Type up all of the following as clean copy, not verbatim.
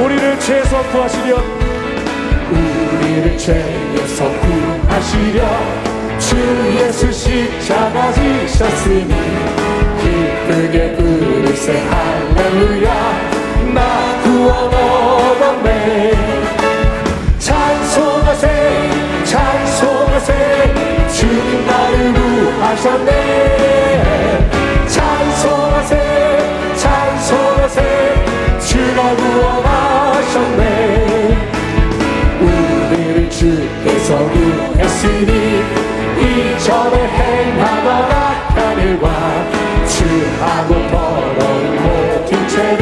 우리를 죄에서 구하시려 우리를 죄에서 구하시려 주 예수 십자가 지셨으니 기쁘게 부르세 할렐루야 나 구원 얻었네 찬송하세 찬송하세 주님 나를 구하셨네 찬송하세 찬송하세 주가 구원하셨네 우리를 주께서 구했으니 이전에 행하던 악한 일과 주하고 더러운 모든 죄를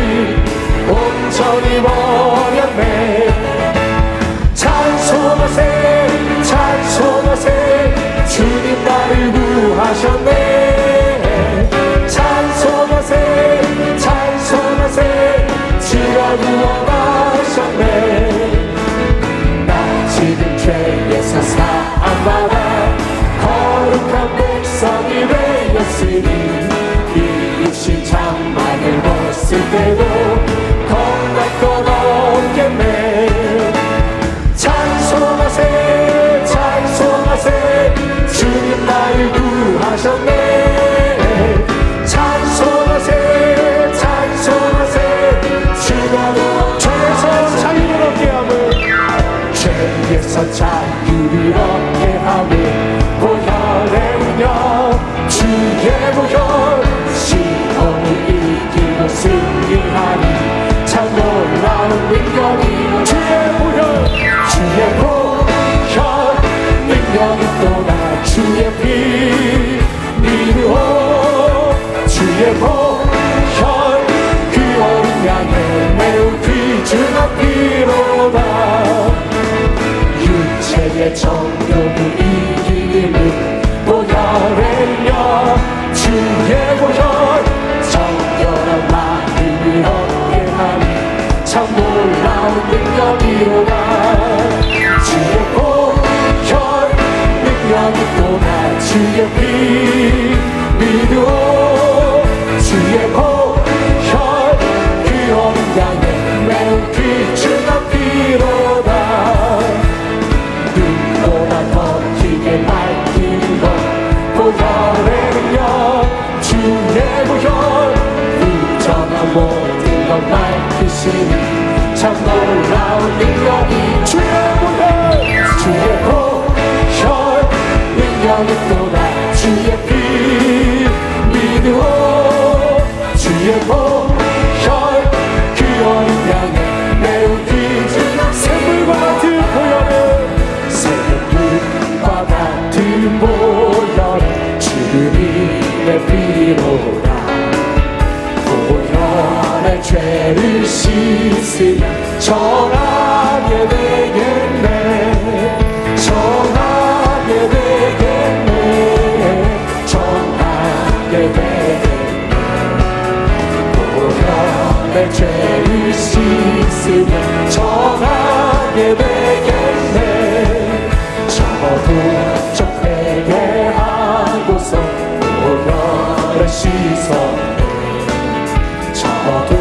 온전히 버렸네 찬송하세 찬송하세 주님 나를 구하셨네 찬송하세 찬송하세 주가 구원하셨네 나 지금 죄에서 사함받아 거룩한 백성이 되었으니 이 육신 장막을 벗을 때도 겁날 것 없겠네 찬송하세 찬송하세 주님 나를 구하셨네 찬송하세 찬송하세 주가 죄에서 자유를 얻게 함을 죄에서 자유를 얻게 함을 보혈의 운명 주의 보혈 시험을 이기고 승리하니 참 놀라운 능력이 주의 보혈 능력이 또나 주의 피 믿으오 주의 보혈 그 어린 양의 매우 귀중한 피로다 육체의 정욕을 이기는 보혈의 영 주의 보혈 정결한 마음을 얻게 하니 참 놀라운 능력이로다 주의 보혈 능력이 또나 주의 피 믿으오 주의 보혈 그 어린 양의 매우 귀중한 피로다 눈보다 더 크게 밝히는 것 보혈의 능력 주의 보혈 부정한 모든 것 밝히시니 참 놀라운 능력이 주의 보혈 능력이 또나 주의 피 믿으오 주의 보혈 그 어린 양의 매우 귀중한 샘물과 같은 보혈은 샘물과 같은 보혈 주님의 피로다 보혈의 죄를 씻으면 정하게 되겠네 정하게 되겠네 정하게 되겠네 보혈의 죄를 씻으면 정하게 되겠네 저도 좀 회개하고서 보혈을 씻었네 저도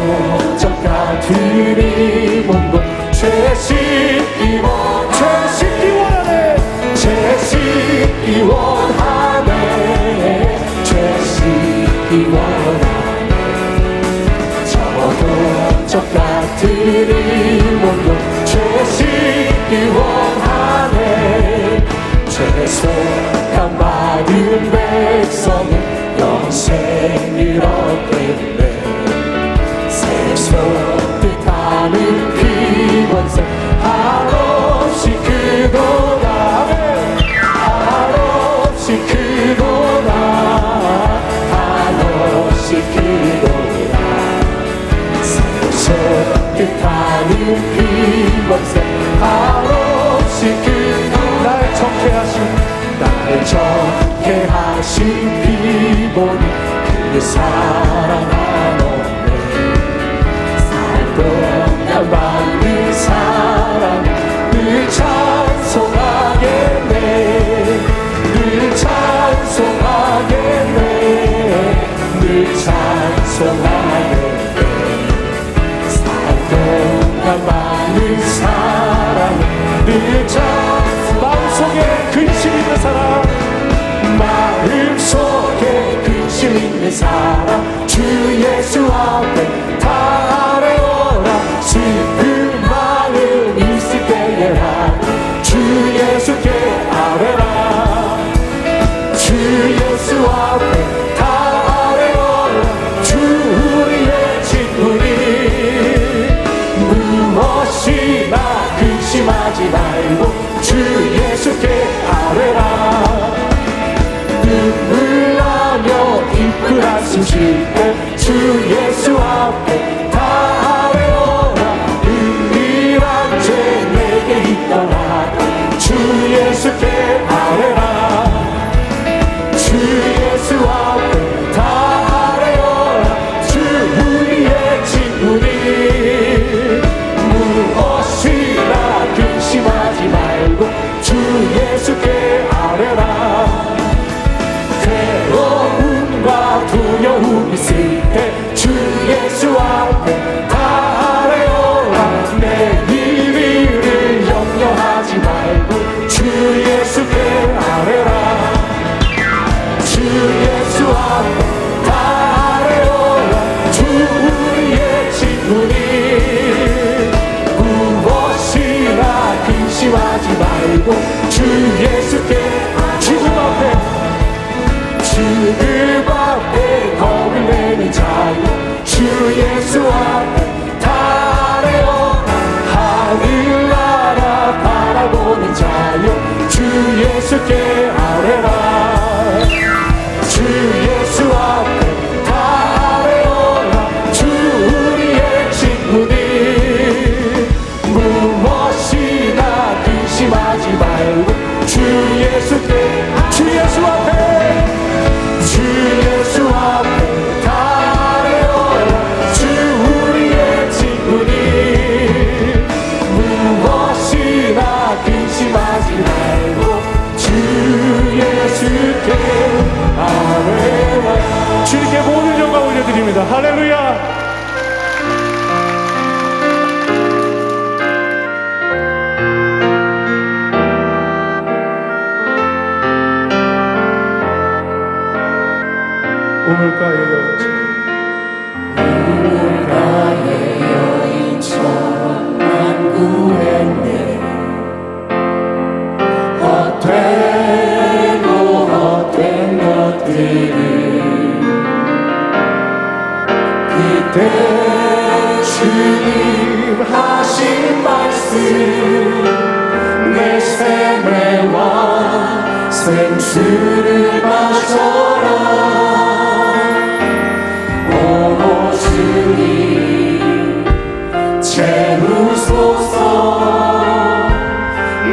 저까들이 몸도 죄 씻기 원하네 죄 씻기 원하네 죄 씻기 원하네 저도 저까들이 몸도 죄 씻기 원하네 죄속함 받은 백성은 영생을 얻겠네 세속뜻하는 피번세 한없이 크도다 한없이 크도다 한없이 크도다 세속뜻하는 피번세 한없이 크도다 날 정케 하신 피보니 그 사랑 한없네 살동안 받는 사랑 늘 찬송하겠네 늘 찬송하겠네 늘 찬송하겠네 살동안 내가 받는 사랑 늘 마음속에 근심 있는 사람, 마음속에 근심 있는 사람 주 예수 앞에 다 아뢰어라. 슬픈 마음 있을 때에라 주 예수께 아뢰라. 주 예수 앞에 다 아뢰어라. 주 우리의 친구니 무엇이나 근심하지 말고 주 예수께 아뢰라. 눈물 나며 깊은 한숨 쉴 때 주 예수 앞에 다 아뢰어라. 은밀한 죄 내게 있더라도 주 예수께 아뢰라. 주 예수 앞에 다 아뢰어라. 주 우리의 친구니 무엇이나 근심하지 말고 주 예수께 아뢰라. 괴로움과 두려움 있을 때 주 예수 앞에 다 아뢰어라. 내 일을 염려하지 말고 주 예수께 아뢰라. 주 예수 앞에 다 아뢰어라. 주 우리의 친구니 무엇이나 근심하지 말고 주 예수께 죽음 앞에 겁을 내는 자유 주 예수 앞에 다 아뢰어라. 하늘나라 바라보는 자유 주 예수께 아뢰라. 주 예수 앞에 다 아뢰어라. 주 우리의 친구니 무엇이나 근심하지 말고 주 예수께 주 예수 앞에 주 예수 앞에 다 아뢰어라. 주 우리의 친구니 무엇이나 근심하지 말고 주 예수께 아뢰라. 주님께 모든 영광 올려드립니다. 할렐루야. 우물가의 여인처럼 난 구했네. 헛되고 헛된 것들을 그때 주님 하신 말씀 내 삶의 왕 생수를 마셔라. 채우소서.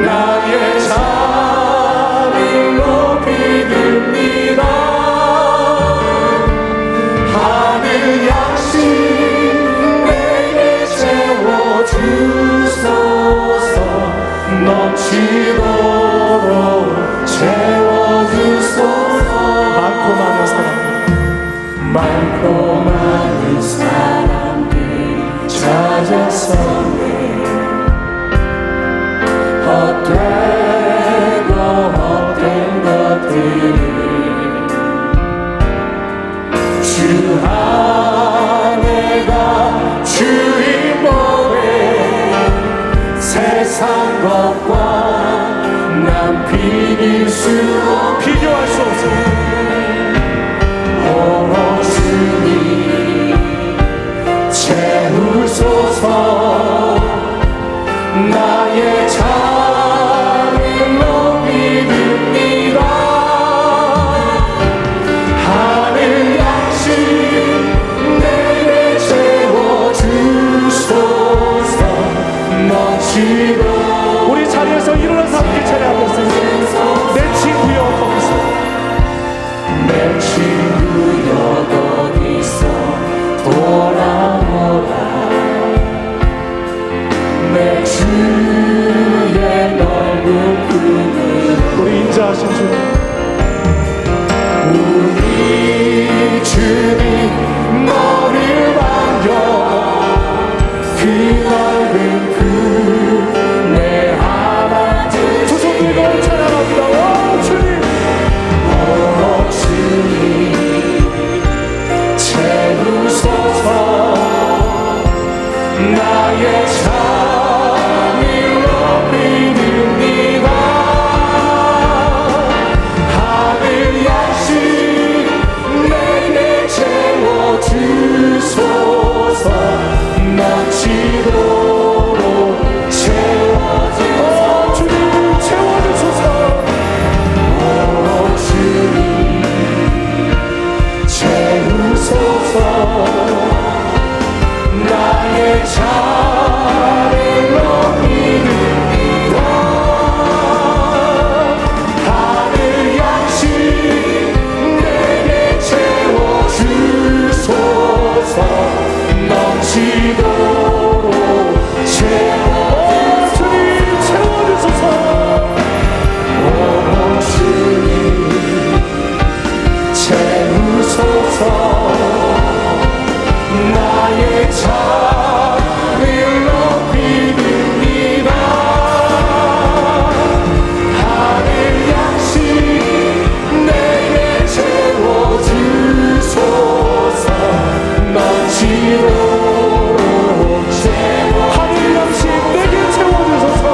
나의 잠을 높이 듭니다. 하늘 양식 내게 채워주소서. 넘치도록 채워주소서. 많고 많은 사람들 찾아서네. 헛되고 헛된 것들을 주 안에가 주인 보내. 세상 것과 난 비길 수 없 비교할 수 없어. 주님 채우소서. 나의 잠을 높이 듭니다. 하늘 양식 내게 채워주소서. 넘치도록 우리 자리에서 일어나서 함께 찬양하겠습니다. 내 친구여 거기서. 내 친구여 거기서 돌아오라. 내 주의 넓은 품으로 우리 인자하신 주, 우리 주님 너를 반겨 그 넓은 그 내 아버지 두 손 들고 찬양합니다. 오 주님, 오 주님 채우소서 나의 잠을 높이는이다 하늘 양식 내게 채워주소서 넘치도록 채워주소서 주님 채워주소서. 오 주님 채우소서 나의 잠을 높이는이다 하늘 양식 내게 채워주소서 넘치도록 채워주소서 주님 채워주소서. 오 주님 채우소서 나의 잠을 높이는이다 하늘 양식 내게 채워주소서 넘치도록 하늘 양식 내게 채워주소서.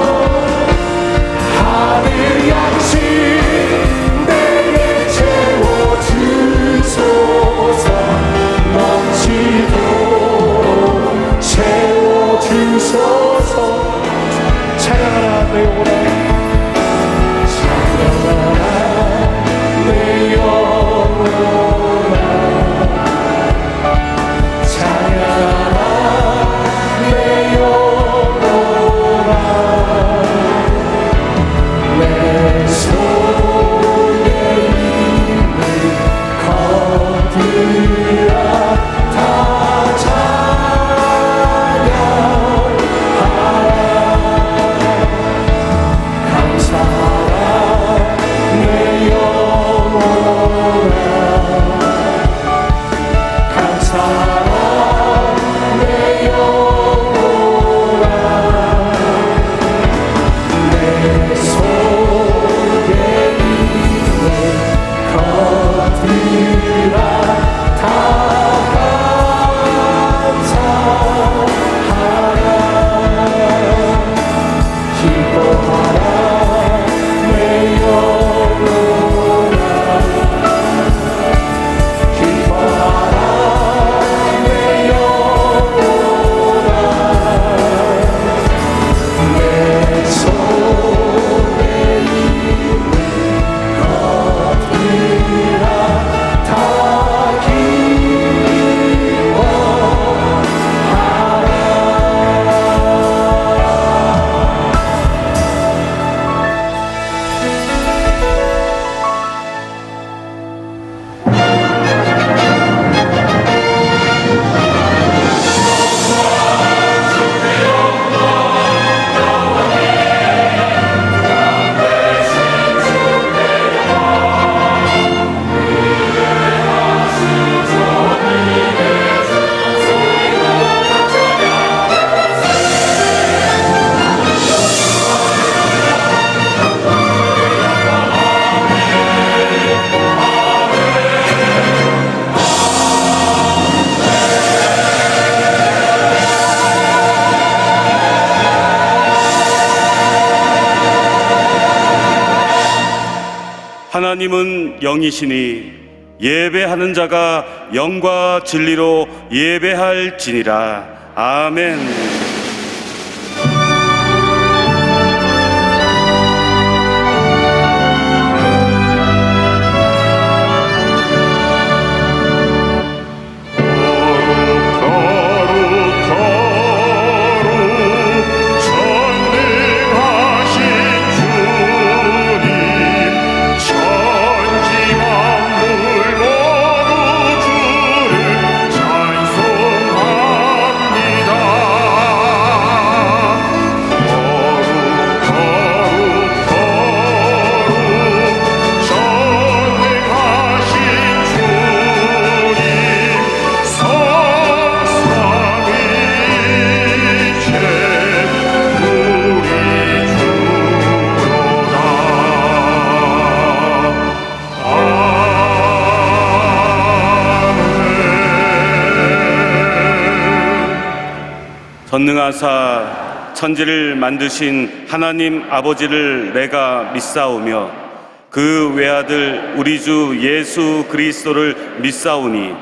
하늘 양식 내게 채워주소서 넘치도록 채워주소서 찬양하라 내 영혼아. 찬양하라 내 영혼아 찬양하라 내 영혼아 내 속에 있는 것들아 다 찬양하라 감사하라 내 영혼아 감사하라 내 영혼아 내 속에 있는 것들아 다 감사하라 기뻐하라 내 영혼아 기뻐하라 내 영혼아 내 속에 있는 것들아 다 하나님은 영이시니 예배하는 자가 영과 진리로 예배할지니라. 아멘. 찬송합니다. 전능하사 천지를 만드신 하나님 아버지를 내가 믿사오며 그 외아들 우리 주 예수 그리스도를 믿사오니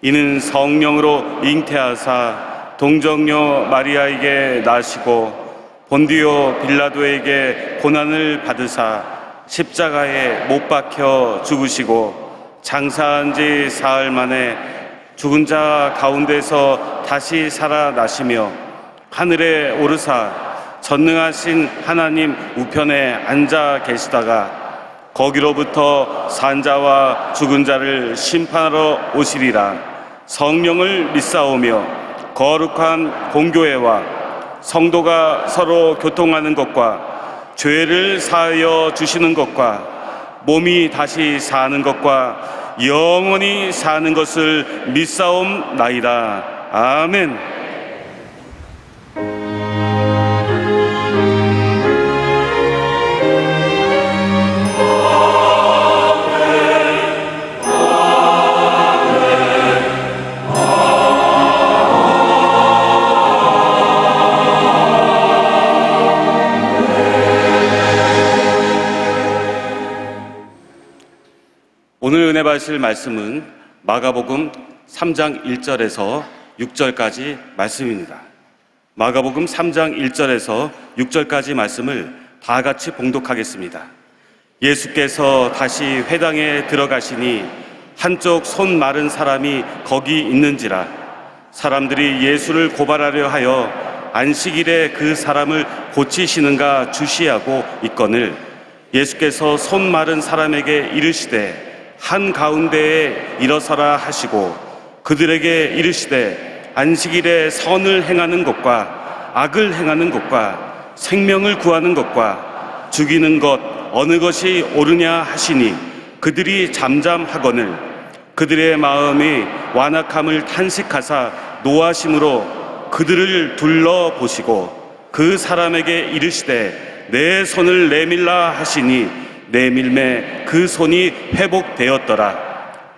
이는 성령으로 잉태하사 동정녀 마리아에게 나시고 본디오 빌라도에게 고난을 받으사 십자가에 못 박혀 죽으시고 장사한 지 사흘 만에 죽은 자 가운데서 다시 살아나시며 하늘에 오르사 전능하신 하나님 우편에 앉아 계시다가 거기로부터 산자와 죽은 자를 심판하러 오시리라. 성령을 믿사오며 거룩한 공교회와 성도가 서로 교통하는 것과 죄를 사하여 주시는 것과 몸이 다시 사는 것과 영원히 사는 것을 믿사옵나이다. 아멘. 오늘 은혜 받으실 말씀은 마가복음 3장 1절에서 6절까지 말씀입니다. 마가복음 3장 1절에서 6절까지 말씀을 다 같이 봉독하겠습니다. 예수께서 다시 회당에 들어가시니 한쪽 손 마른 사람이 거기 있는지라. 사람들이 예수를 고발하려 하여 안식일에 그 사람을 고치시는가 주시하고 있거늘 예수께서 손 마른 사람에게 이르시되 한가운데에 일어서라 하시고 그들에게 이르시되 안식일에 선을 행하는 것과 악을 행하는 것과 생명을 구하는 것과 죽이는 것 어느 것이 옳으냐 하시니 그들이 잠잠하거늘 그들의 마음이 완악함을 탄식하사 노하심으로 그들을 둘러보시고 그 사람에게 이르시되 내 손을 내밀라 하시니 내밀매 그 손이 회복되었더라.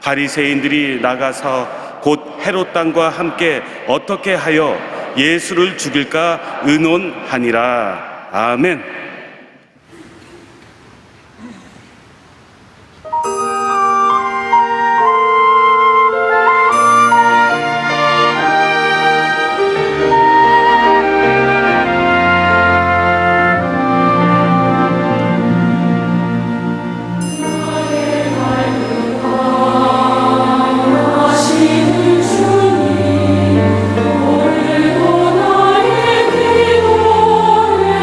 바리새인들이 나가서 곧 헤롯 당과 함께 어떻게 하여 예수를 죽일까 의논하니라. 아멘. 오늘도 나의 기도를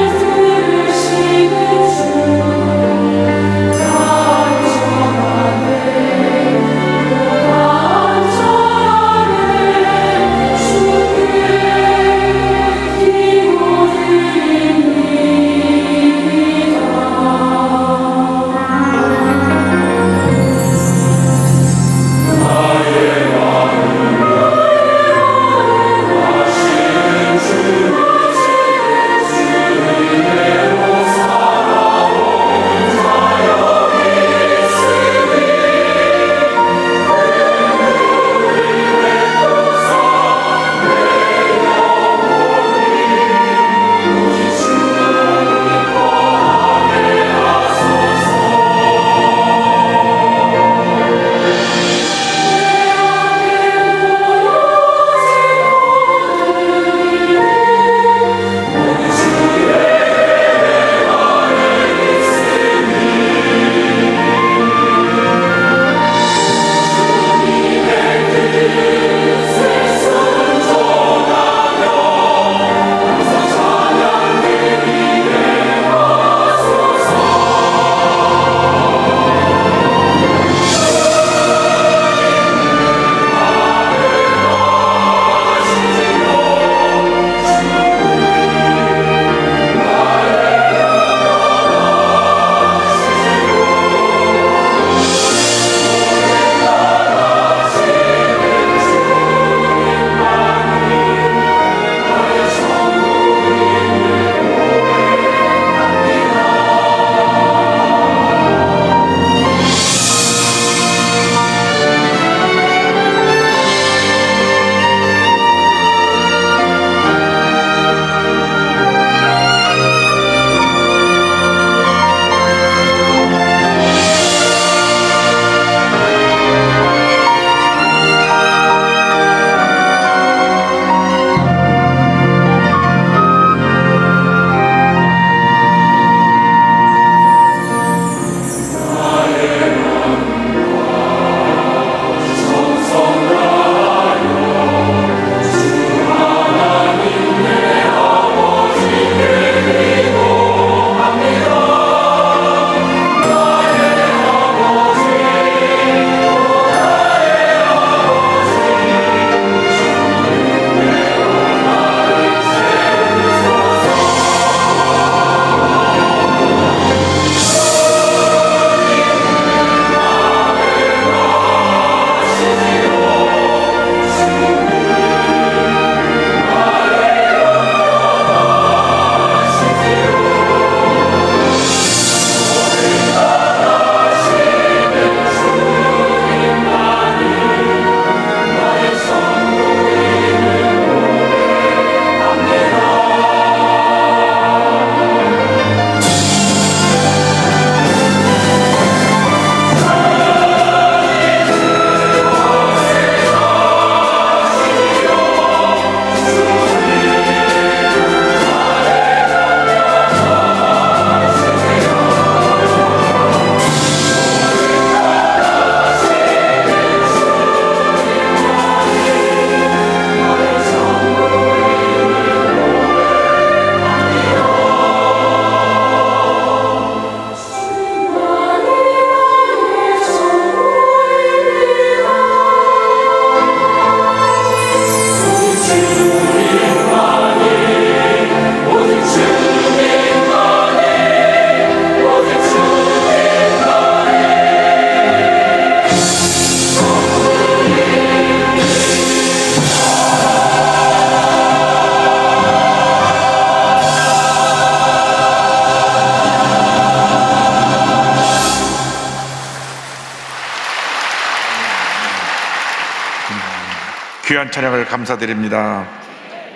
귀한 찬양을 감사드립니다.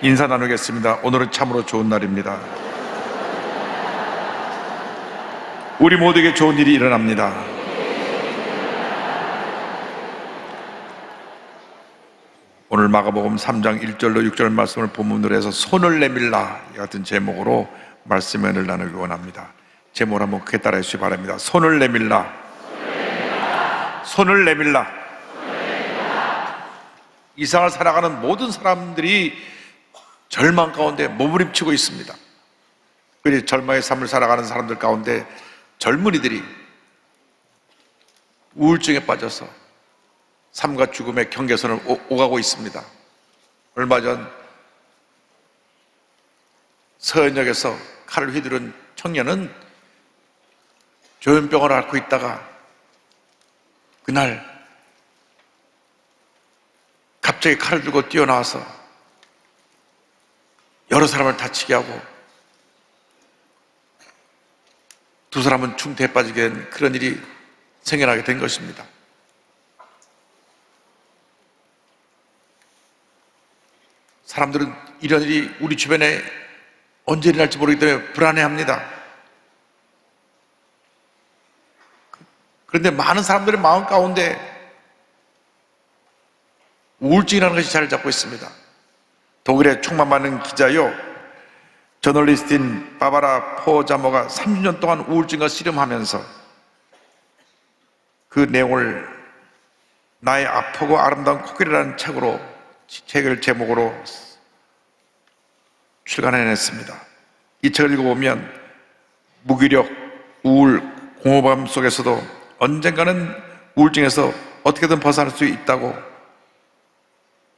인사 나누겠습니다. 오늘은 참으로 좋은 날입니다. 우리 모두에게 좋은 일이 일어납니다. 오늘 마가복음 3장 1절로 6절 말씀을 본문으로 해서 손을 내밀라 같은 제목으로 말씀을 나누기 원합니다. 제목을 한번 크게 따라해 주시기 바랍니다. 손을 내밀라. 손을 내밀라. 이 세상을 살아가는 모든 사람들이 절망 가운데 몸부림치고 있습니다. 그리고 절망의 삶을 살아가는 사람들 가운데 젊은이들이 우울증에 빠져서 삶과 죽음의 경계선을 오가고 있습니다. 얼마 전 서현역에서 칼을 휘두른 청년은 조현병을 앓고 있다가 그날 갑자기 칼을 들고 뛰어나와서 여러 사람을 다치게 하고 두 사람은 중태에 빠지게 된 그런 일이 생겨나게 된 것입니다. 사람들은 이런 일이 우리 주변에 언제 일어날지 모르기 때문에 불안해합니다. 그런데 많은 사람들의 마음 가운데 우울증이라는 것이 자리를 잡고 있습니다. 독일의 총만 많은 기자요, 저널리스트인 바바라 포자모가 30년 동안 우울증과 씨름하면서 그 내용을 나의 아프고 아름다운 코끼리라는 책을 제목으로 출간해냈습니다. 이 책을 읽어보면 무기력, 우울, 공허감 속에서도 언젠가는 우울증에서 어떻게든 벗어날 수 있다고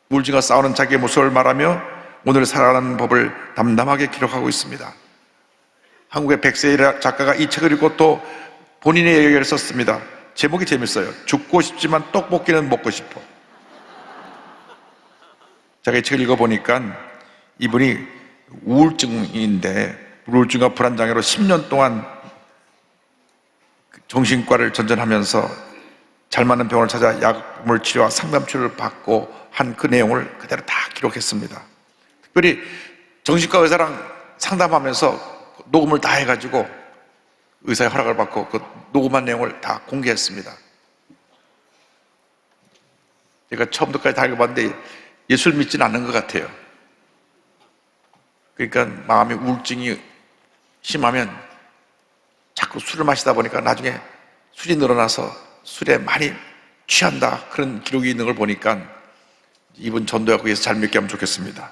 우울증과 싸우는 자기의 모습을 말하며 오늘 살아가는 법을 담담하게 기록하고 있습니다. 한국의 백세일 작가가 이 책을 읽고 또 본인의 얘기를 썼습니다. 제목이 재밌어요. 죽고 싶지만 떡볶이는 먹고 싶어. 제가 이 책을 읽어보니까 이분이 우울증과 불안장애로 10년 동안 정신과를 전전하면서 잘 맞는 병원을 찾아 약물 치료와 상담 치료를 받고 한 그 내용을 그대로 다 기록했습니다. 특별히 정신과 의사랑 상담하면서 녹음을 다 해가지고 의사의 허락을 받고 그 녹음한 내용을 다 공개했습니다. 제가 처음부터까지 다 읽어봤는데 예수를 믿지는 않는 것 같아요. 그러니까 마음의 우울증이 심하면 자꾸 술을 마시다 보니까 나중에 술이 늘어나서 술에 많이 취한다, 그런 기록이 있는 걸 보니까 이분 전도하고 위해서 잘 믿게 하면 좋겠습니다.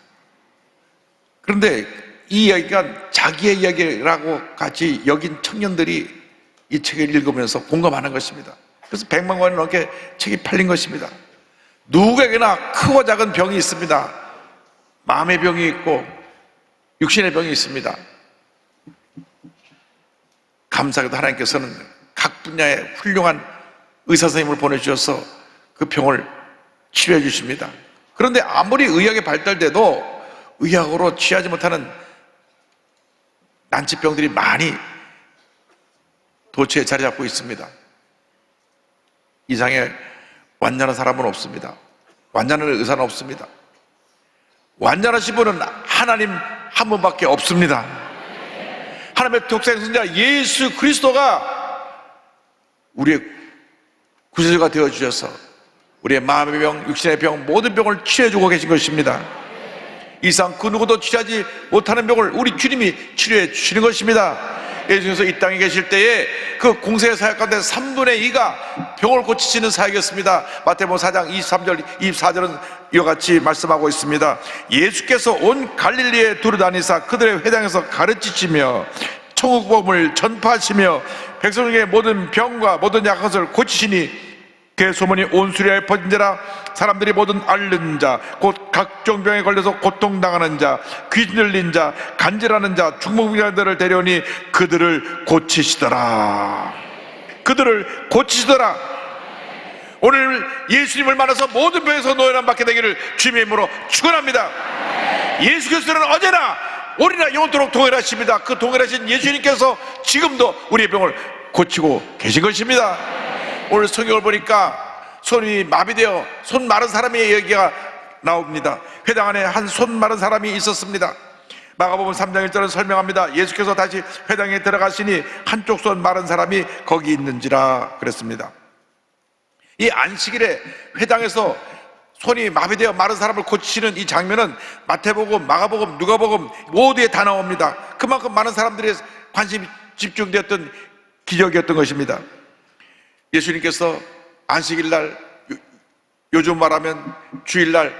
그런데 이 이야기가 자기의 이야기라고 같이 여긴 청년들이 이 책을 읽으면서 공감하는 것입니다. 그래서 100만 권이 넘게 책이 팔린 것입니다. 누구에게나 크고 작은 병이 있습니다. 마음의 병이 있고 육신의 병이 있습니다. 감사하게도 하나님께서는 각 분야의 훌륭한 의사 선생님을 보내주셔서 그 병을 치료해 주십니다. 그런데 아무리 의학이 발달돼도 의학으로 취하지 못하는 난치병들이 많이 도처에 자리 잡고 있습니다. 이상의 완전한 사람은 없습니다. 완전한 의사는 없습니다. 완전하신 분은 하나님 한 분밖에 없습니다. 하나님의 독생자 예수 그리스도가 우리의 구세주가 되어주셔서 우리의 마음의 병, 육신의 병, 모든 병을 치료해주고 계신 것입니다. 이상 그 누구도 치료하지 못하는 병을 우리 주님이 치료해 주시는 것입니다. 예수님께서 이 땅에 계실 때에 그 공생의 사역 가운데 3분의 2가 병을 고치시는 사역이었습니다. 마태복음 4장 23절, 24절은 이와 같이 말씀하고 있습니다. 예수께서 온 갈릴리에 두루다니사 그들의 회당에서 가르치시며 천국복음을 전파하시며 백성에게 모든 병과 모든 약한 것을 고치시니 그 소문이 온 수리아에 퍼진지라. 사람들이 모든 앓는 자, 곧 각종 병에 걸려서 고통당하는 자, 귀신 들린 자, 간질하는 자, 중풍병자들을 데려오니 그들을 고치시더라. 그들을 고치시더라. 오늘 예수님을 만나서 모든 병에서 노예람 받게 되기를 주님의 이름으로 축원합니다. 예수 그리스도는 어제나 오늘이나 영원토록 동일하십니다. 그 동일하신 예수님께서 지금도 우리의 병을 고치고 계신 것입니다. 오늘 성경을 보니까 손이 마비되어 손 마른 사람의 얘기가 나옵니다. 회당 안에 한 손 마른 사람이 있었습니다. 마가복음 3장 1절을 설명합니다. 예수께서 다시 회당에 들어가시니 한쪽 손 마른 사람이 거기 있는지라 그랬습니다. 이 안식일에 회당에서 손이 마비되어 마른 사람을 고치시는 이 장면은 마태복음, 마가복음, 누가복음 모두에 다 나옵니다. 그만큼 많은 사람들의 관심이 집중되었던 기적이었던 것입니다. 예수님께서 안식일날, 요즘 말하면 주일날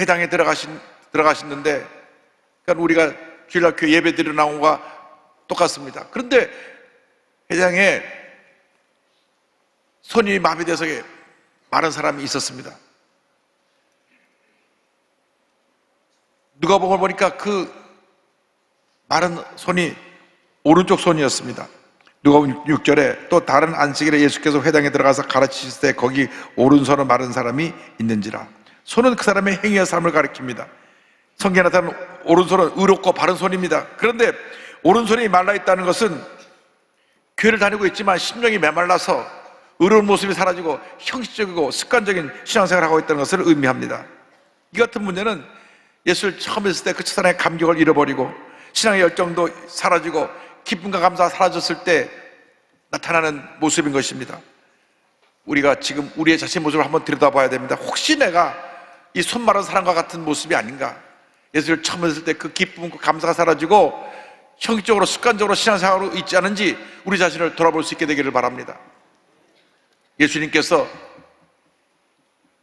회당에 들어가시는데, 그러니까 우리가 주일날 교회 예배 드리러 나온 것과 똑같습니다. 그런데 회당에 손이 마비돼서 마른 사람이 있었습니다. 누가복음을 보니까 그 마른 손이 오른쪽 손이었습니다. 누가복음 6절에 또 다른 안식일에 예수께서 회당에 들어가서 가르치실 때 거기 오른손을 마른 사람이 있는지라. 손은 그 사람의 행위와 삶을 가리킵니다. 성경에 나타나는 오른손은 의롭고 바른 손입니다. 그런데 오른손이 말라있다는 것은 교회를 다니고 있지만 심령이 메말라서 의로운 모습이 사라지고 형식적이고 습관적인 신앙생활을 하고 있다는 것을 의미합니다. 이 같은 문제는 예수를 처음 했을 때 그 첫사랑의 감격을 잃어버리고 신앙의 열정도 사라지고 기쁨과 감사가 사라졌을 때 나타나는 모습인 것입니다. 우리가 지금 우리의 자신의 모습을 한번 들여다봐야 됩니다. 혹시 내가 이 손 마른 사람과 같은 모습이 아닌가? 예수를 처음 했을 때 그 기쁨과 감사가 사라지고 형식적으로 습관적으로 신앙생활로 있지 않은지 우리 자신을 돌아볼 수 있게 되기를 바랍니다. 예수님께서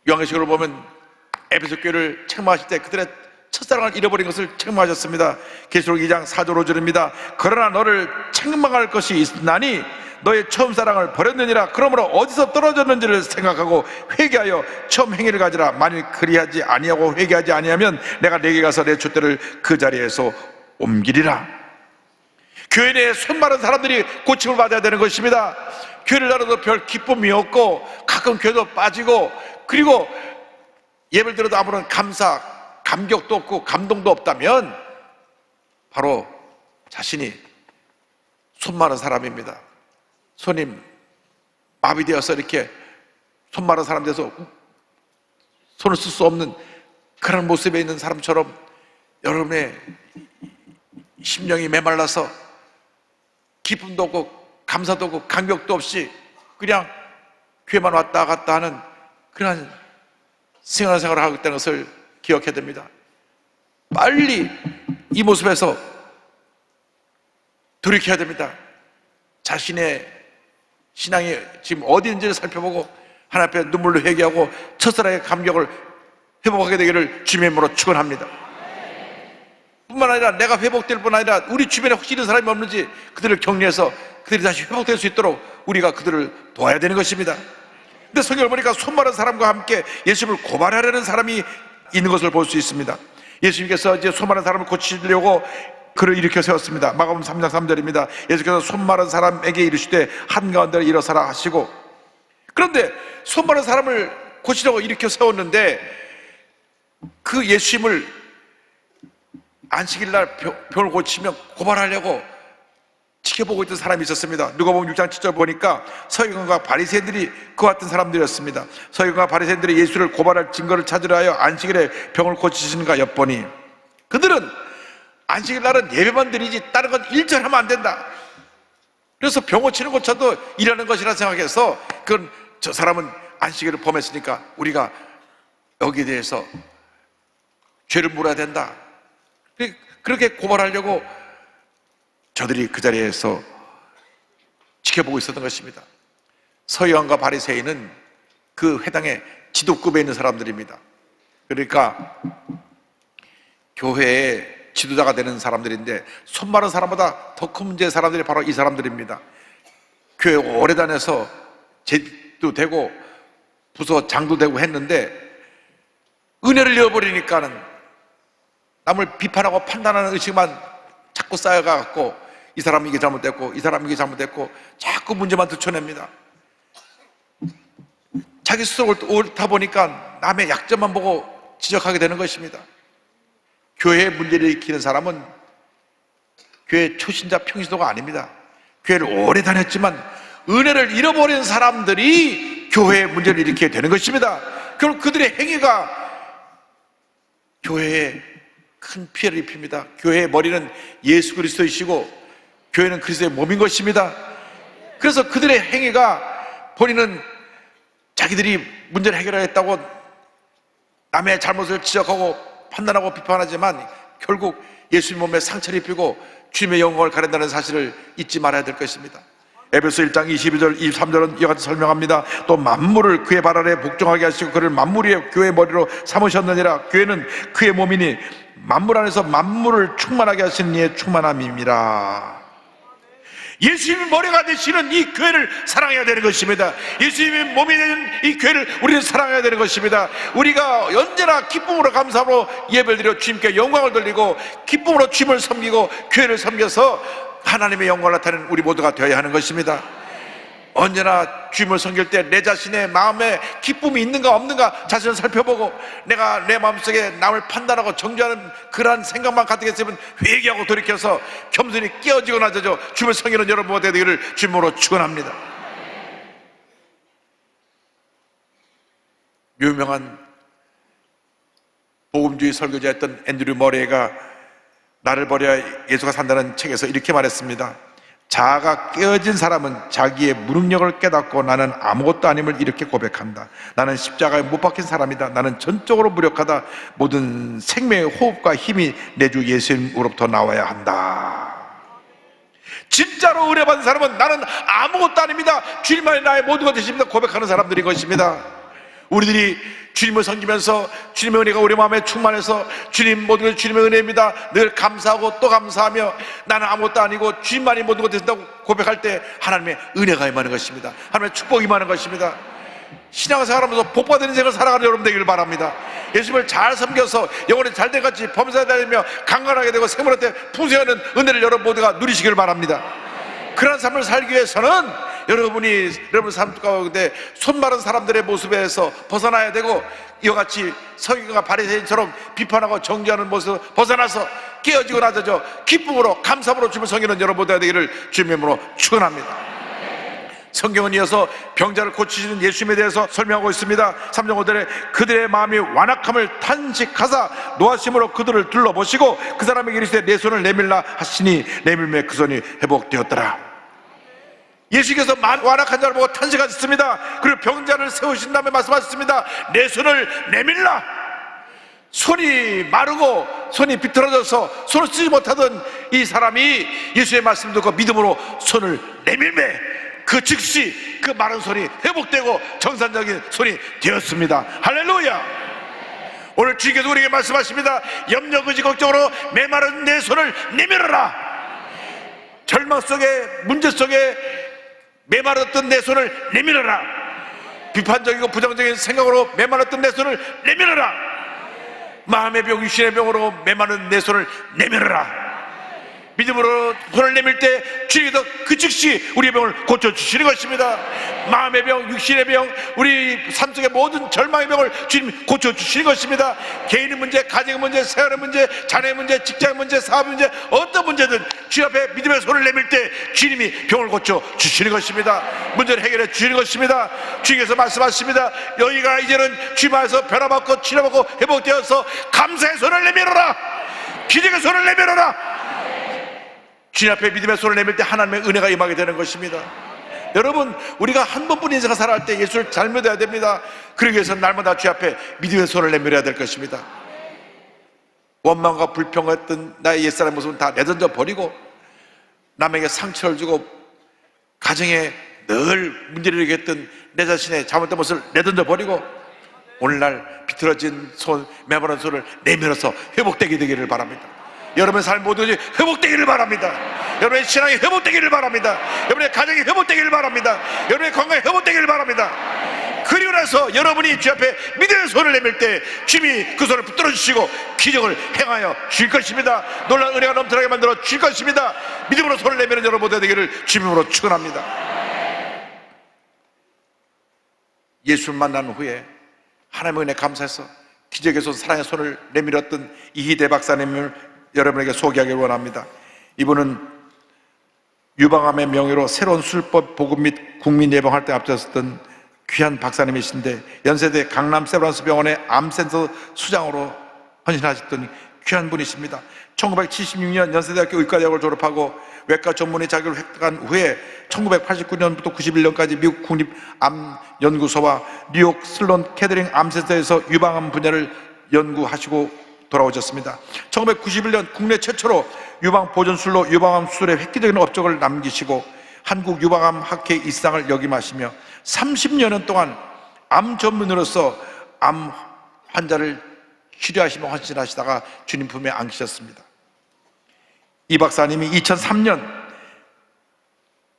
요한계시록을 보면 에베소 교회를 책망하실 때 그들의 첫사랑을 잃어버린 것을 책망하셨습니다. 계시록 2장 4절 5절입니다. 그러나 너를 책망할 것이 있나니 너의 처음 사랑을 버렸느니라. 그러므로 어디서 떨어졌는지를 생각하고 회개하여 처음 행위를 가지라. 만일 그리하지 아니하고 회개하지 아니하면 내가 내게 가서 내 촛대를 그 자리에서 옮기리라. 교회 내에 손 마른 사람들이 고침을 받아야 되는 것입니다. 교회를 다녀도 별 기쁨이 없고 가끔 교회도 빠지고 그리고 예배를 들어도 아무런 감격도 없고 감동도 없다면 바로 자신이 손 마른 사람입니다. 손이 마비되어서 이렇게 손 마른 사람 돼서 손을 쓸 수 없는 그런 모습에 있는 사람처럼 여러분의 심령이 메말라서 기쁨도 없고 감사도 없고 감격도 없이 그냥 교회만 왔다 갔다 하는 그런 생활을 하고 있다는 것을 기억해야 됩니다. 빨리 이 모습에서 돌이켜야 됩니다. 자신의 신앙이 지금 어디인지를 살펴보고 하나님 앞에 눈물로 회개하고 첫사랑의 감격을 회복하게 되기를 주님의 이름으로 축원합니다. 뿐만 아니라 내가 회복될 뿐 아니라 우리 주변에 혹시 이런 사람이 없는지 그들을 격려해서 그들이 다시 회복될 수 있도록 우리가 그들을 도와야 되는 것입니다. 근데 성경을 보니까 손 마른 사람과 함께 예수님을 고발하려는 사람이 있는 것을 볼 수 있습니다. 예수님께서 이제 손 마른 사람을 고치려고 그를 일으켜 세웠습니다. 마가복음 3장 3절입니다. 예수께서 손 마른 사람에게 이르시되 한가운데 일어서라 하시고, 그런데 손 마른 사람을 고치려고 일으켜 세웠는데 그 예수님을 안식일날 병을 고치면 고발하려고 지켜보고 있던 사람이 있었습니다. 누가복음 6장 7절 보니까 서기관과 바리새인들이 그와 같은 사람들이었습니다. 서기관과 바리새인들이 예수를 고발할 증거를 찾으려 하여 안식일에 병을 고치시는가 엿보니 그들은 안식일날은 예배만 드리지 다른 건 일절하면 안 된다. 그래서 병 고치는 것조차도 일하는 것이라 생각해서 그건 저 사람은 안식일을 범했으니까 우리가 여기에 대해서 죄를 물어야 된다. 그렇게 고발하려고 저들이 그 자리에서 지켜보고 있었던 것입니다. 서기관과 바리새인은 그 회당의 지도급에 있는 사람들입니다. 그러니까 교회의 지도자가 되는 사람들인데 손 마른 사람보다 더 큰 문제의 사람들이 바로 이 사람들입니다. 교회 오래 다녀서 제도 되고 부서장도 되고 했는데 은혜를 잃어버리니까는 남을 비판하고 판단하는 의식만 자꾸 쌓여가갖고 이 사람이 이게 잘못됐고 이 사람이 이게 잘못됐고 자꾸 문제만 들춰냅니다. 자기 스스로 옳다 보니까 남의 약점만 보고 지적하게 되는 것입니다. 교회에 문제를 일으키는 사람은 교회 초신자 평신도가 아닙니다. 교회를 오래 다녔지만 은혜를 잃어버린 사람들이 교회에 문제를 일으키게 되는 것입니다. 결국 그들의 행위가 교회에 큰 피해를 입힙니다. 교회의 머리는 예수 그리스도이시고 교회는 그리스도의 몸인 것입니다. 그래서 그들의 행위가 본인은 자기들이 문제를 해결하겠다고 남의 잘못을 지적하고 판단하고 비판하지만 결국 예수님 몸에 상처를 입히고 주님의 영광을 가린다는 사실을 잊지 말아야 될 것입니다. 에베소 1장 22절 23절은 이와 같이 설명합니다. 또 만물을 그의 발 아래 복종하게 하시고 그를 만물 위에 교회의 머리로 삼으셨느니라. 교회는 그의 몸이니 만물 안에서 만물을 충만하게 하시는 이의 충만함입니다. 예수님이 머리가 되시는 이 교회를 사랑해야 되는 것입니다. 예수님이 몸이 되는 이 교회를 우리는 사랑해야 되는 것입니다. 우리가 언제나 기쁨으로 감사로 예배를 드려 주님께 영광을 돌리고 기쁨으로 주님을 섬기고 교회를 섬겨서 하나님의 영광을 나타내는 우리 모두가 되어야 하는 것입니다. 언제나 주님을 섬길 때 내 자신의 마음에 기쁨이 있는가 없는가 자신을 살펴보고 내가 내 마음속에 남을 판단하고 정죄하는 그러한 생각만 가득 했으면 회개하고 돌이켜서 겸손히 깨어지고 나서죠 주님을 섬기는 여러분과 되기를 주님으로 축원합니다. 유명한 복음주의 설교자였던 앤드류 머레이가 나를 버려야 예수가 산다는 책에서 이렇게 말했습니다. 자아가 깨어진 사람은 자기의 무능력을 깨닫고 나는 아무것도 아님을 이렇게 고백한다. 나는 십자가에 못 박힌 사람이다. 나는 전적으로 무력하다. 모든 생명의 호흡과 힘이 내 주 예수님으로부터 나와야 한다. 진짜로 은혜 받은 사람은 나는 아무것도 아닙니다. 주님만이 나의 모든 것 되십니다. 고백하는 사람들인 것입니다. 우리들이 주님을 섬기면서 주님의 은혜가 우리 마음에 충만해서 주님 모든 것 주님의 은혜입니다. 늘 감사하고 또 감사하며 나는 아무것도 아니고 주님만이 모든 것 된다고 고백할 때 하나님의 은혜가 임하는 것입니다. 하나님의 축복이 임하는 것입니다. 신앙생활하면서 복받은 인생을 살아가는 여러분 되기를 바랍니다. 예수님을 잘 섬겨서 영혼이 잘된 같이 범사에 다니며 강건하게 되고 생물할 때 풍성하는 은혜를 여러분 모두가 누리시기를 바랍니다. 그런 삶을 살기 위해서는 여러분 삶 가운데 손 마른 사람들의 모습에서 벗어나야 되고 이와 같이 서기관과 바리새인처럼 비판하고 정죄하는 모습에서 벗어나서 깨어지고 나서죠 기쁨으로 감사함으로 주님을 섬기는 여러분 되기를 주님의 이름으로 축원합니다. 성경은 이어서 병자를 고치시는 예수님에 대해서 설명하고 있습니다. 3장 5절에 그들의 마음이 완악함을 탄식하사 노하심으로 그들을 둘러보시고 그 사람에게 이르시되 내 손을 내밀라 하시니 내밀매 그 손이 회복되었더라. 예수께서 완악한 자를 보고 탄식하셨습니다. 그리고 병자를 세우신 다음에 말씀하셨습니다. 내 손을 내밀라. 손이 마르고 손이 비틀어져서 손을 쓰지 못하던 이 사람이 예수의 말씀 듣고 믿음으로 손을 내밀매 그 즉시 그 마른 손이 회복되고 정상적인 손이 되었습니다. 할렐루야. 오늘 주님께서 우리에게 말씀하십니다. 염려 의지 걱정으로 메마른 내 손을 내밀어라. 절망 속에 문제 속에 메마르던 내 손을 내밀어라. 비판적이고 부정적인 생각으로 메마르던 내 손을 내밀어라. 마음의 병, 육신의 병으로 메마른 내 손을 내밀어라. 믿음으로 손을 내밀 때 주님께서 그 즉시 우리의 병을 고쳐주시는 것입니다. 마음의 병, 육신의 병, 우리 삶 속의 모든 절망의 병을 주님 고쳐주시는 것입니다. 개인의 문제, 가정의 문제, 생활의 문제, 자녀의 문제, 직장의 문제, 사업의 문제, 어떤 문제든 주님 앞에 믿음의 손을 내밀 때 주님이 병을 고쳐주시는 것입니다. 문제를 해결해 주시는 것입니다. 주님께서 말씀하십니다. 너희가 이제는 주님 안에서 변화받고 치료받고 회복되어서 감사의 손을 내밀어라. 기적의 손을 내밀어라. 주님 앞에 믿음의 손을 내밀 때 하나님의 은혜가 임하게 되는 것입니다. 여러분, 우리가 한 번뿐인 인생을 살아갈 때 예수를 잘 믿어야 됩니다. 그러기 위해서는 날마다 주님 앞에 믿음의 손을 내밀어야 될 것입니다. 원망과 불평했던 나의 옛사람의 모습은 다 내던져 버리고 남에게 상처를 주고 가정에 늘 문제를 일으켰던 내 자신의 잘못된 모습을 내던져 버리고 오늘날 비틀어진 손, 메마른 손을 내밀어서 회복되게 되기를 바랍니다. 여러분의 삶 모두 회복되기를 바랍니다. 여러분의 신앙이 회복되기를 바랍니다. 여러분의 가정이 회복되기를 바랍니다. 여러분의 건강이 회복되기를 바랍니다. 그리고 나서 여러분이 주 앞에 믿음의 손을 내밀 때 주님이 그 손을 붙들어 주시고 기적을 행하여 주실 것입니다. 놀라운 은혜가 넘쳐나게 만들어 주실 것입니다. 믿음으로 손을 내미는 여러분 되기를 주님으로 축원합니다. 예수를 만난 후에 하나님의 은혜 감사해서 기적의 손, 사랑의 손을 내밀었던 이희대 박사님을 여러분에게 소개하기를 원합니다. 이분은 유방암의 명예로 새로운 술법 보급 및 국민 예방 활동에 앞장섰던 귀한 박사님이신데 연세대 강남 세브란스 병원의 암센터 수장으로 헌신하셨던 귀한 분이십니다. 1976년 연세대학교 의과대학을 졸업하고 외과 전문의 자격을 획득한 후에 1989년부터 91년까지 미국 국립암연구소와 뉴욕 슬론 캐더링 암센터에서 유방암 분야를 연구하시고 돌아오셨습니다. 1991년 국내 최초로 유방 보존술로 유방암 수술에 획기적인 업적을 남기시고 한국 유방암 학회 일상을 역임하시며 30년 동안 암 전문의로서 암 환자를 치료하시며 헌신하시다가 주님 품에 안기셨습니다. 이 박사님이 2003년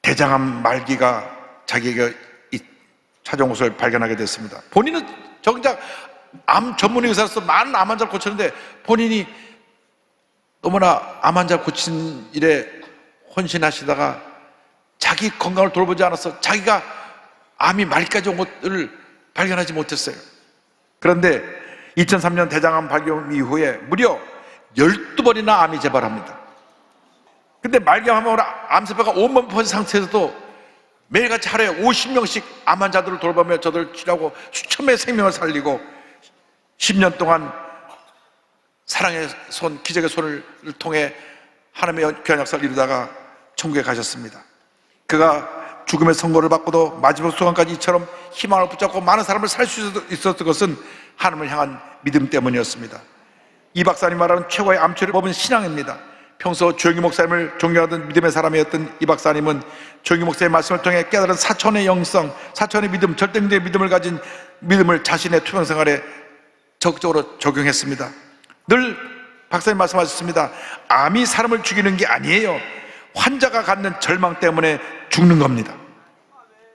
대장암 말기가 자기에게 찾아온 것을 발견하게 됐습니다. 본인은 정작 암 전문의 의사로서 많은 암 환자를 고쳤는데 본인이 너무나 암 환자 고친 일에 헌신하시다가 자기 건강을 돌보지 않아서 자기가 암이 말기까지 온 것을 발견하지 못했어요. 그런데 2003년 대장암 발견 이후에 무려 12번이나 암이 재발합니다. 근데 말기암으로 암세포가 온몸 상태에서도 매일같이 하루에 50명씩 암 환자들을 돌보며 저들을 치료하고 수천 명의 생명을 살리고 10년 동안 사랑의 손, 기적의 손을 통해 하나님의 귀한 역사를 이루다가 천국에 가셨습니다. 그가 죽음의 선고를 받고도 마지막 순간까지 이처럼 희망을 붙잡고 많은 사람을 살 수 있었던 것은 하나님을 향한 믿음 때문이었습니다. 이 박사님 말하는 최고의 암치료를 뽑은 신앙입니다. 평소 조영기 목사님을 존경하던 믿음의 사람이었던 이 박사님은 조영기 목사님의 말씀을 통해 깨달은 사천의 영성, 사천의 믿음, 절대적인 믿음을 가진 믿음을 자신의 투병 생활에 적극적으로 적용했습니다. 늘 박사님 말씀하셨습니다. 암이 사람을 죽이는 게 아니에요. 환자가 갖는 절망 때문에 죽는 겁니다.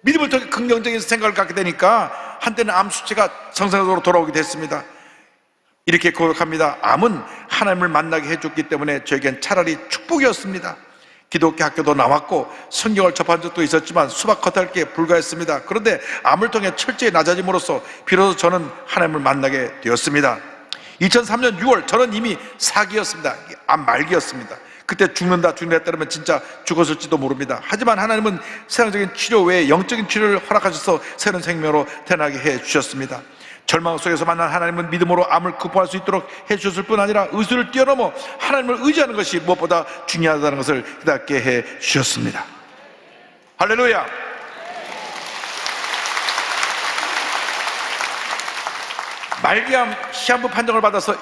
믿음을 통해 긍정적인 생각을 갖게 되니까 한때는 암 수치가 정상적으로 돌아오게 됐습니다. 이렇게 고백합니다. 암은 하나님을 만나게 해줬기 때문에 저에겐 차라리 축복이었습니다. 기독교 학교도 나왔고 성경을 접한 적도 있었지만 수박 겉핥기에 불과했습니다. 그런데 암을 통해 철저히 낮아짐으로써 비로소 저는 하나님을 만나게 되었습니다. 2003년 6월 저는 이미 사기였습니다. 암 말기였습니다. 그때 죽는다 따르면 진짜 죽었을지도 모릅니다. 하지만 하나님은 세상적인 치료 외에 영적인 치료를 허락하셔서 새로운 생명으로 태어나게 해주셨습니다. 절망 속에서 만난 하나님은 믿음으로 암을 극복할 수 있도록 해주셨을 뿐 아니라 의술을 뛰어넘어 하나님을 의지하는 것이 무엇보다 중요하다는 것을 깨닫게 해주셨습니다. 할렐루야. 말기암 시한부 판정을 받아서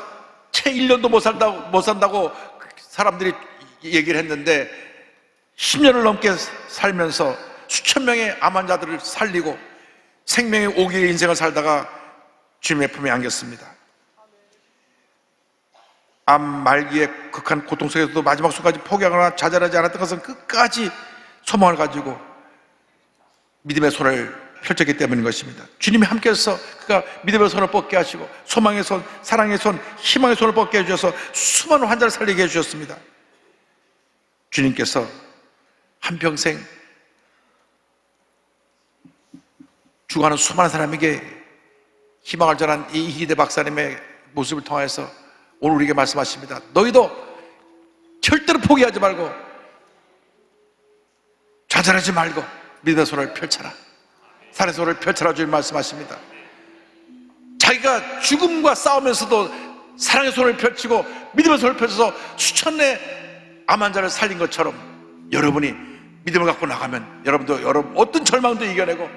채 1년도 못 산다고 사람들이 얘기를 했는데 10년을 넘게 살면서 수천 명의 암 환자들을 살리고 생명의 오기의 인생을 살다가 주님의 품에 안겼습니다. 암 말기의 극한 고통 속에서도 마지막 순간까지 포기하거나 좌절하지 않았던 것은 끝까지 소망을 가지고 믿음의 손을 펼쳤기 때문인 것입니다. 주님이 함께해서 그가 믿음의 손을 뻗게 하시고 소망의 손, 사랑의 손, 희망의 손을 뻗게 해주셔서 수많은 환자를 살리게 해주셨습니다. 주님께서 한평생 죽어가는 수많은 사람에게 희망을 전한 이 이희대 박사님의 모습을 통해서 오늘 우리에게 말씀하십니다. 너희도 절대로 포기하지 말고 좌절하지 말고 믿음의 손을 펼쳐라. 사랑의 손을 펼쳐라. 주님 말씀하십니다. 자기가 죽음과 싸우면서도 사랑의 손을 펼치고 믿음의 손을 펼쳐서 수천의 암 환자를 살린 것처럼 여러분이 믿음을 갖고 나가면 여러분도 여러분 어떤 절망도 이겨내고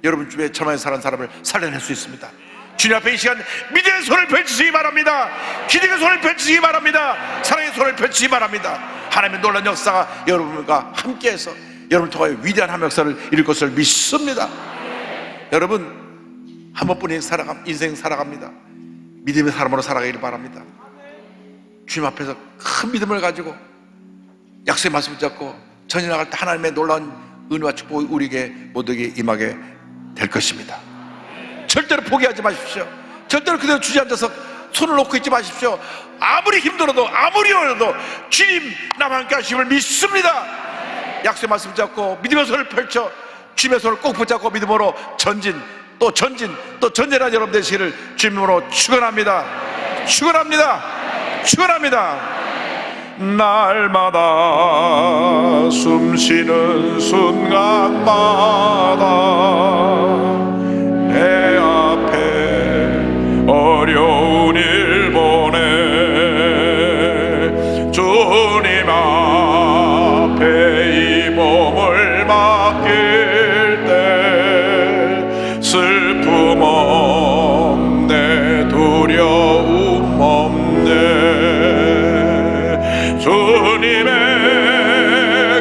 여러분 주변에 절망에 사는 사람을 살려낼 수 있습니다. 주님 앞에 이 시간 믿음의 손을 펼치시기 바랍니다. 기적의 손을 펼치시기 바랍니다. 사랑의 손을 펼치시기 바랍니다. 하나님의 놀라운 역사가 여러분과 함께해서 여러분을 통하여 위대한 하나님의 역사를 이룰 것을 믿습니다. 여러분 한 번뿐인 인생 살아갑니다. 믿음의 사람으로 살아가기를 바랍니다. 주님 앞에서 큰 믿음을 가지고 약속의 말씀을 잡고 전진나갈 때 하나님의 놀라운 은혜와 축복이 우리에게 모두에게 임하게 될 것입니다. 절대로 포기하지 마십시오. 절대로 그대로 주저앉아서 손을 놓고 있지 마십시오. 아무리 힘들어도 아무리 어려도 주님 나와 함께 하심을 믿습니다. 약속의 말씀을 잡고 믿음의 손을 펼쳐 주님의 손을 꼭 붙잡고 믿음으로 전진 또 전진한 여러분 되시기를 주님으로 축원합니다. 날마다 숨쉬는 순간마다 내 앞에 어려운 일 보내 앞에 이 몸을 맡길 때 슬픔 없네 두려움 없네 주님의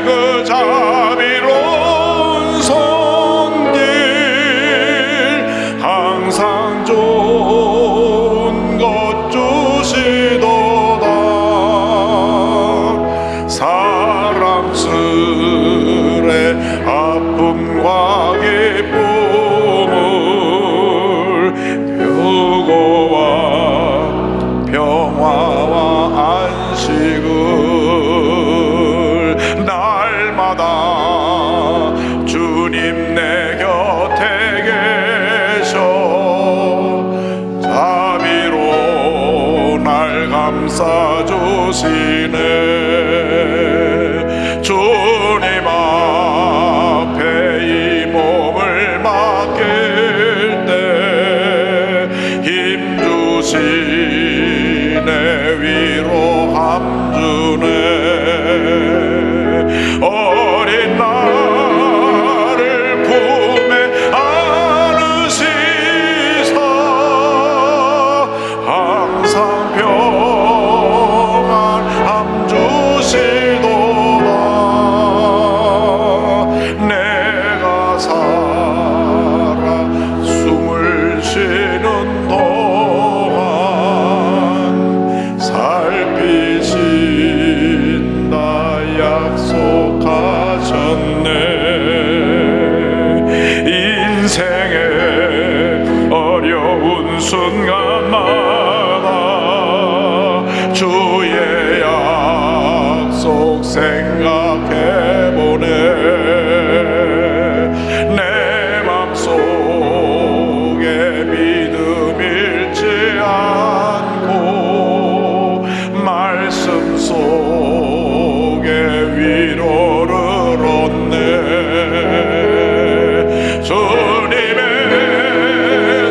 그 자비로운 손길 항상 좋은 것 주시도다 사랑스레 아픔과 기쁨을 표고와 평화와 안식을 날마다 주님 내 곁에 계셔 자비로 날 감싸주시네 주님 앞에 이 몸을 맡길 때 힘주시네 위로함 주네 어린 나를 품에 안으시사 항상 평안함 주시도다 내가 살아 숨을 쉬는 동안 살피신다 약속하셨네 인생의 어려운 순간마다 주의 약속 생각해보네 내 맘속에 믿음 잃지 않고 말씀 속에 위로를 얻네 주님의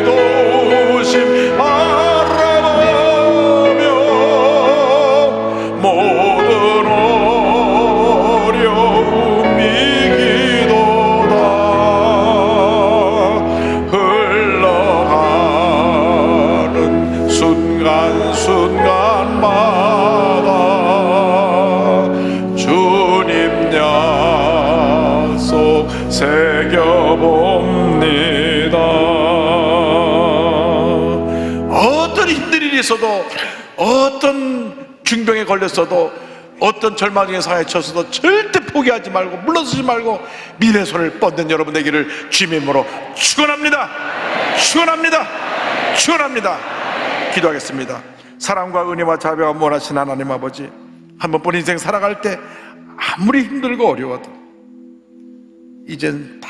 도우심 바라보며 모든 어려움 이기도다 흘러가는 순간순간마다 주님 약속 새겨봅니다 어떤 힘든 일이 있어도 어떤 중병에 걸렸어도 어떤 절망의 상황에 처해서도 절대 포기하지 말고 물러서지 말고 믿음의 손을 뻗는 여러분 되기를 주님의 이름으로 축원합니다 축원합니다 축원합니다 기도하겠습니다 사랑과 은혜와 자비가 원하신 하나님 아버지 한 번뿐인 인생 살아갈 때 아무리 힘들고 어려워도 이젠 다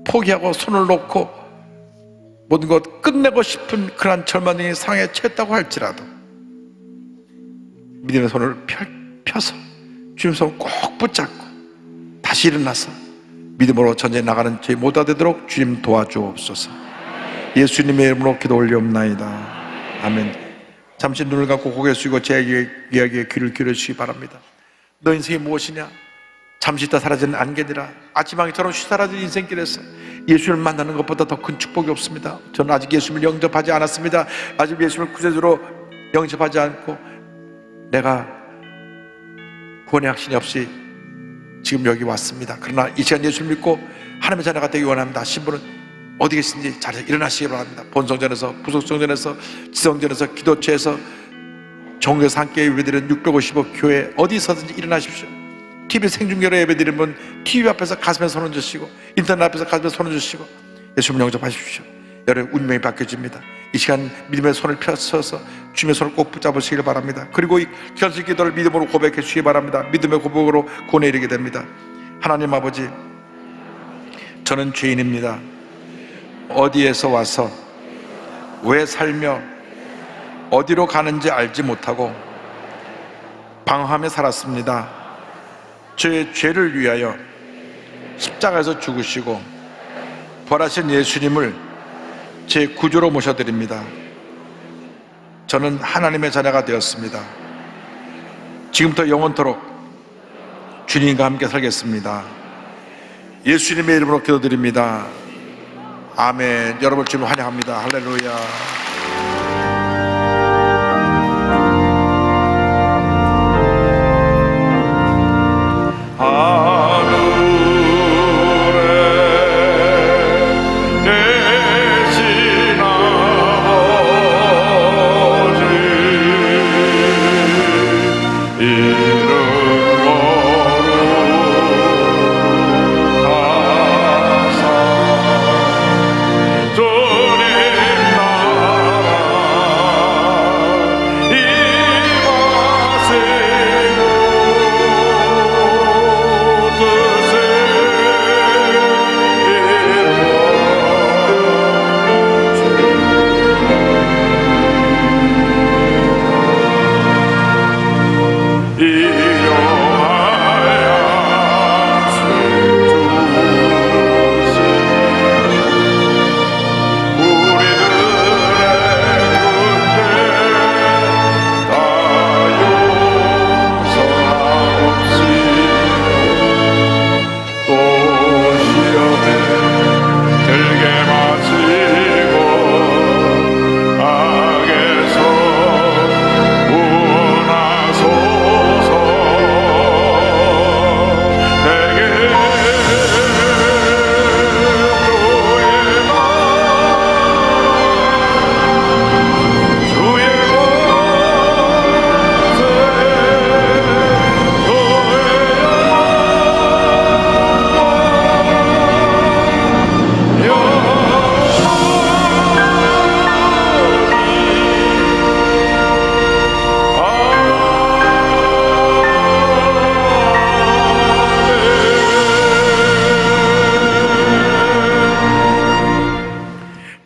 포기하고 손을 놓고 모든 것 끝내고 싶은 그런 절망의 상황에 처했다고 할지라도 믿음의 손을 펴서 주님 손 꼭 붙잡고 다시 일어나서 믿음으로 전쟁에 나가는 저희 모두가 되도록 주님 도와주옵소서 예수님의 이름으로 기도 올리옵나이다 아멘 잠시 눈을 감고 고개 숙이고 제 이야기에 귀를 기울여주시기 바랍니다 너 인생이 무엇이냐 잠시 있다 사라지는 안개니라 아침왕처럼 쉬사라진 인생길에서 예수를 만나는 것보다 더 큰 축복이 없습니다 저는 아직 예수를 영접하지 않았습니다 아직 예수를 구세주로 영접하지 않고 내가 구원의 확신이 없이 지금 여기 왔습니다 그러나 이 시간 예수를 믿고 하나님의 자녀가 되기 원합니다 신부는 어디 계신지 자리에서 일어나시기 바랍니다 본성전에서 부속성전에서 지성전에서 기도처에서 종교에서 함께 예배드리는 655 교회 어디 있어든지 일어나십시오 TV 생중계로 예배드리는 분 TV 앞에서 가슴에 손을 주시고 인터넷 앞에서 가슴에 손을 주시고 예수님 영접하십시오 여러분 운명이 바뀌어집니다 이 시간 믿음의 손을 펴서서 주님의 손을 꼭 붙잡으시길 바랍니다 그리고 이 결실 기도를 믿음으로 고백해 주시기 바랍니다 믿음의 고백으로 구원에 이르게 됩니다 하나님 아버지 저는 죄인입니다 어디에서 와서 왜 살며 어디로 가는지 알지 못하고 방황하며 살았습니다 저의 죄를 위하여 십자가에서 죽으시고 부활하신 예수님을 제 구주로 모셔드립니다 저는 하나님의 자녀가 되었습니다 지금부터 영원토록 주님과 함께 살겠습니다. 예수님의 이름으로 기도드립니다. 아멘. 여러분 주님 환영합니다. 할렐루야.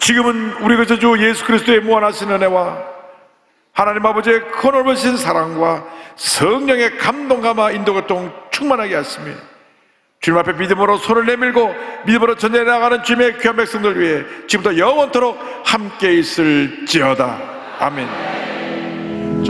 지금은 우리 그리스도 주 예수 그리스도의 무한하신 은혜와 하나님 아버지의 큰 넓으신 사랑과 성령의 감동감화 인도교통 충만하게 하시며 주님 앞에 믿음으로 손을 내밀고 믿음으로 전진해 나가는 주님의 귀한 백성들 위해 지금부터 영원토록 함께 있을지어다. 아멘.